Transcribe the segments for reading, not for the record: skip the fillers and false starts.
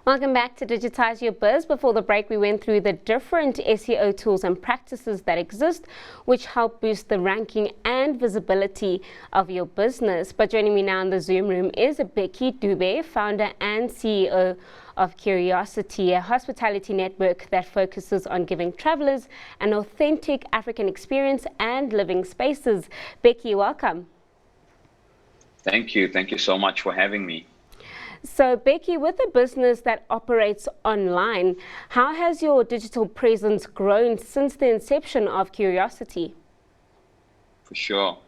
Welcome back to Digitize Your Biz. Before the break, we went through the different SEO tools and practices that exist, which help boost the ranking and visibility of your business. But joining me now in the Zoom room is Becky Dube, founder and CEO of Curiosity, a hospitality network that focuses on giving travelers an authentic African experience and living spaces. Becky, welcome. Thank you. Thank you so much for having me. So Becky, with a business that operates online, how has your digital presence grown since the inception of Curiosity? For sure.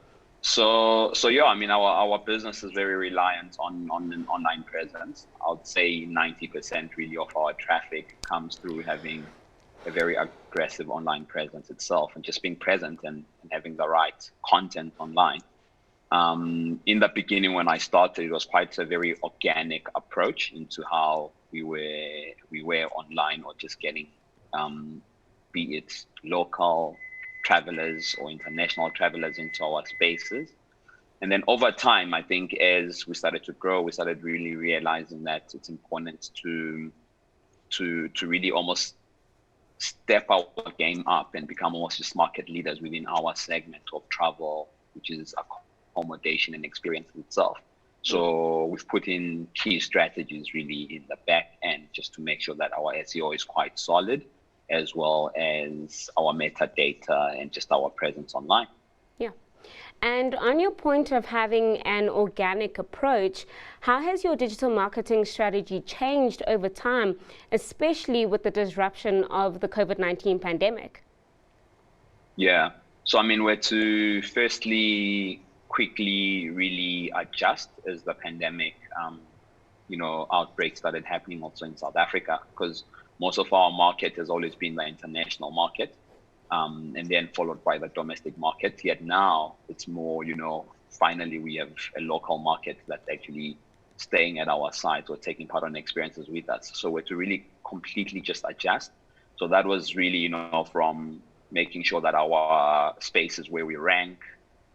So yeah, I mean, our business is very reliant on an online presence. I would say 90% really of our traffic comes through having a very aggressive online presence itself, and just being present and having the right content online. In the beginning, when I started, it was quite a very organic approach into how we were online, or just getting, be it local travelers or international travelers into our spaces. And then over time, I think as we started to grow, we started really realizing that it's important to really almost step our game up and become almost just market leaders within our segment of travel, which is accommodation and experience itself. So we've put in key strategies really in the back end, just to make sure that our SEO is quite solid, as well as our metadata and just our presence online. Yeah. And on your point of having an organic approach, how has your digital marketing strategy changed over time, especially with the disruption of the COVID-19 pandemic? Yeah. So I mean, we're to firstly quickly really adjust as the pandemic, outbreak started happening also in South Africa, because most of our market has always been the international market, and then followed by the domestic market. Yet now it's more, finally we have a local market that's actually staying at our site or taking part on experiences with us. So we're to really completely just adjust. So that was really, from making sure that our spaces where we rank,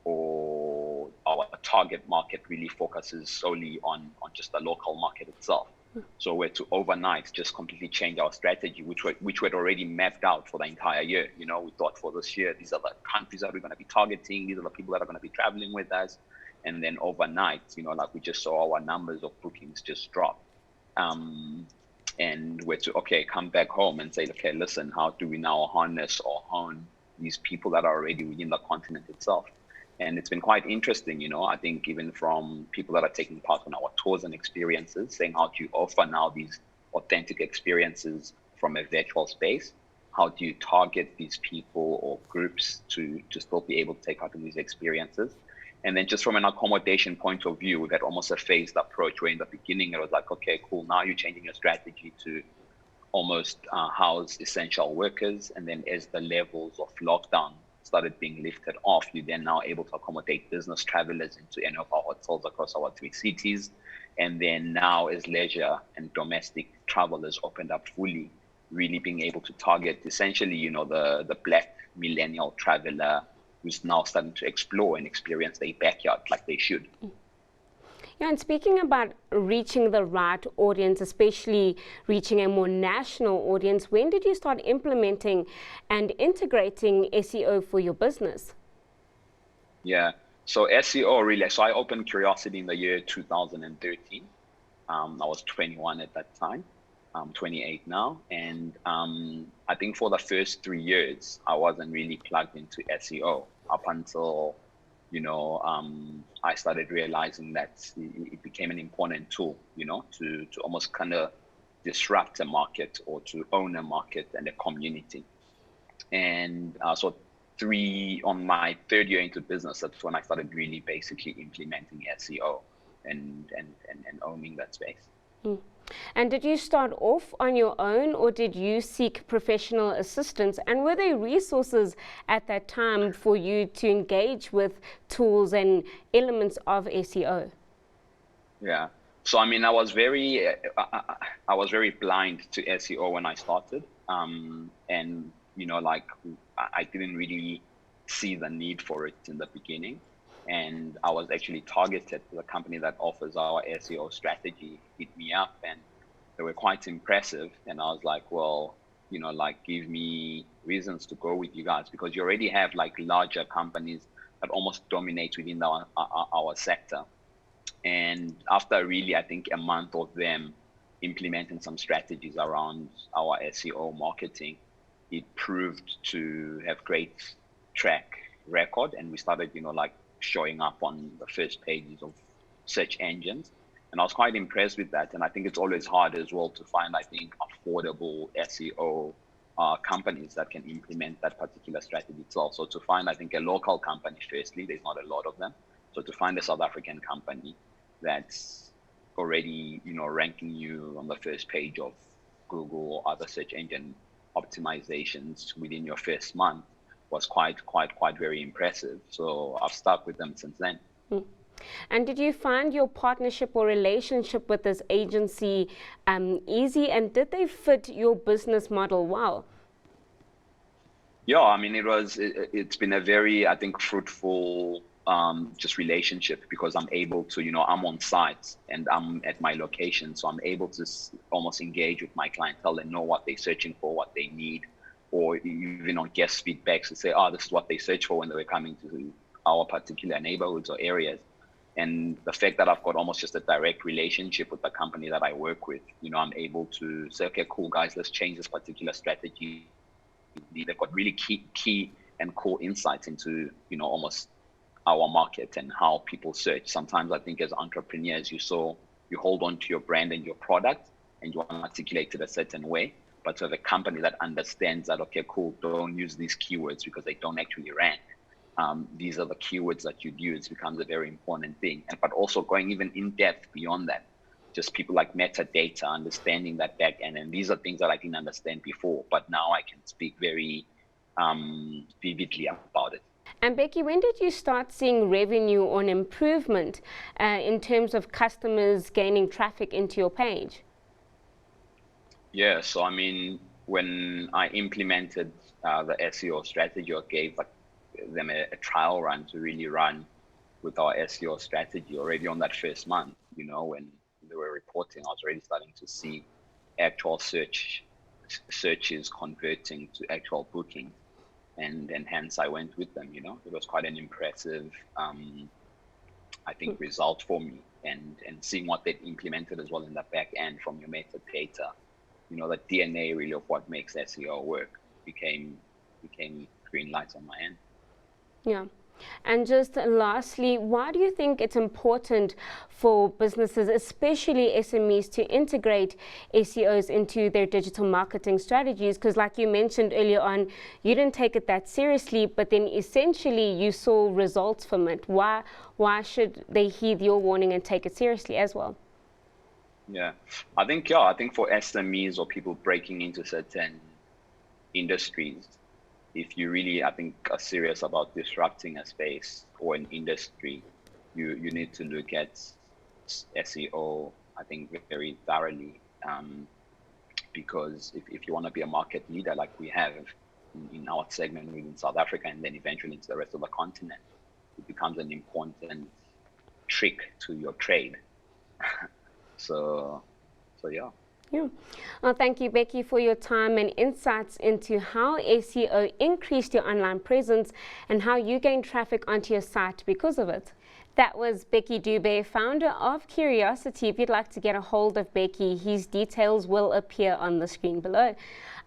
or our target market really focuses solely on just the local market itself. So we're to overnight just completely change our strategy, which we had already mapped out for the entire year. We thought for this year, these are the countries that we're going to be targeting, these are the people that are going to be traveling with us. And then overnight, we just saw our numbers of bookings just drop. And we're to, come back home and say, okay, listen, how do we now harness or hone these people that are already within the continent itself? And it's been quite interesting, I think even from people that are taking part on our tours and experiences, saying how do you offer now these authentic experiences from a virtual space? How do you target these people or groups to still be able to take part in these experiences? And then just from an accommodation point of view, we've had almost a phased approach, where in the beginning it was like, okay, cool, now you're changing your strategy to almost house essential workers. And then as the levels of lockdown started being lifted off, you're then now able to accommodate business travelers into any of our hotels across our 3 cities. And then now as leisure and domestic travelers opened up fully, really being able to target essentially, the Black millennial traveler who's now starting to explore and experience their backyard like they should. Yeah, and speaking about reaching the right audience, especially reaching a more national audience, when did you start implementing and integrating SEO for your business? Yeah, so SEO really, so I opened Curiosity in the year 2013. I was 21 at that time. I'm 28 now. And I think for the first 3 years, I wasn't really plugged into SEO up until I started realizing that it became an important tool, to almost kind of disrupt a market, or to own a market and a community. And so on my 3rd year into business, that's when I started really basically implementing SEO and owning that space. And did you start off on your own, or did you seek professional assistance? And were there resources at that time for you to engage with tools and elements of SEO? Yeah. So I mean, I was very blind to SEO when I started, and I didn't really see the need for it in the beginning. And I was actually targeted. The company that offers our SEO strategy hit me up and they were quite impressive. And I was like, well, you know, like give me reasons to go with you guys, because you already have like larger companies that almost dominate within our sector. And after really, I think a month of them implementing some strategies around our SEO marketing, it proved to have great track record. And we started, you know, like showing up on the first pages of search engines. And I was quite impressed with that. And I think it's always hard as well to find, I think, affordable SEO companies that can implement that particular strategy itself. So to find, I think, a local company, firstly, there's not a lot of them. So to find a South African company that's already, you know, ranking you on the first page of Google or other search engine optimizations within your first month was quite very impressive. So I've stuck with them since then. And did you find your partnership or relationship with this agency easy, and did they fit your business model well? Yeah, I mean, it's been a very, I think, fruitful just relationship, because I'm able to, you know, I'm on site and I'm at my location. So I'm able to almost engage with my clientele and know what they're searching for, what they need, or even on guest feedbacks to say, oh, this is what they search for when they were coming to our particular neighborhoods or areas. And the fact that I've got almost just a direct relationship with the company that I work with, you know, I'm able to say, okay, cool, guys, let's change this particular strategy. They've got really key and cool insights into, you know, almost our market and how people search. Sometimes I think as entrepreneurs, you hold on to your brand and your product and you want to articulate it a certain way. But to have a company that understands that, okay, cool, don't use these keywords because they don't actually rank. These are the keywords that you'd use becomes a very important thing. But also going even in depth beyond that, just people like metadata, understanding that back end. And these are things that I didn't understand before, but now I can speak very vividly about it. And Becky, when did you start seeing revenue on improvement in terms of customers gaining traffic into your page? Yeah, so I mean, when I implemented the SEO strategy, or gave them a trial run to really run with our SEO strategy already on that first month, you know, when they were reporting, I was already starting to see actual searches converting to actual booking. And hence I went with them, you know. It was quite an impressive, I think, result for me. And seeing what they've implemented as well in the back end from your metadata, you know, the DNA really of what makes SEO work became green lights on my end. Yeah. And just lastly, why do you think it's important for businesses, especially SMEs, to integrate SEOs into their digital marketing strategies? Because like you mentioned earlier on, you didn't take it that seriously, but then essentially you saw results from it. Why should they heed your warning and take it seriously as well? Yeah, I think for SMEs or people breaking into certain industries, if you really, I think, are serious about disrupting a space or an industry, you need to look at SEO, I think, very thoroughly, because if you want to be a market leader like we have in our segment within South Africa and then eventually into the rest of the continent, it becomes an important trick to your trade. So yeah. Yeah. Well, thank you, Becky, for your time and insights into how SEO increased your online presence and how you gained traffic onto your site because of it. That was Becky Dube, founder of Curiosity. If you'd like to get a hold of Becky, his details will appear on the screen below.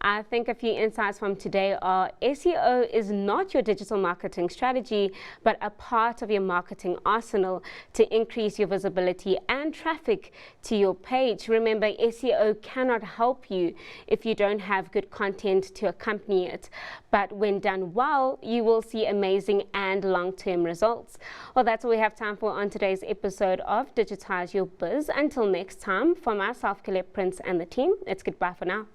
I think a few insights from today are SEO is not your digital marketing strategy, but a part of your marketing arsenal to increase your visibility and traffic to your page. Remember, SEO cannot help you if you don't have good content to accompany it. But when done well, you will see amazing and long-term results. Well, that's all we have time for on today's episode of Digitize Your Biz. Until next time, from myself, Colette Prince, and the team, it's goodbye for now.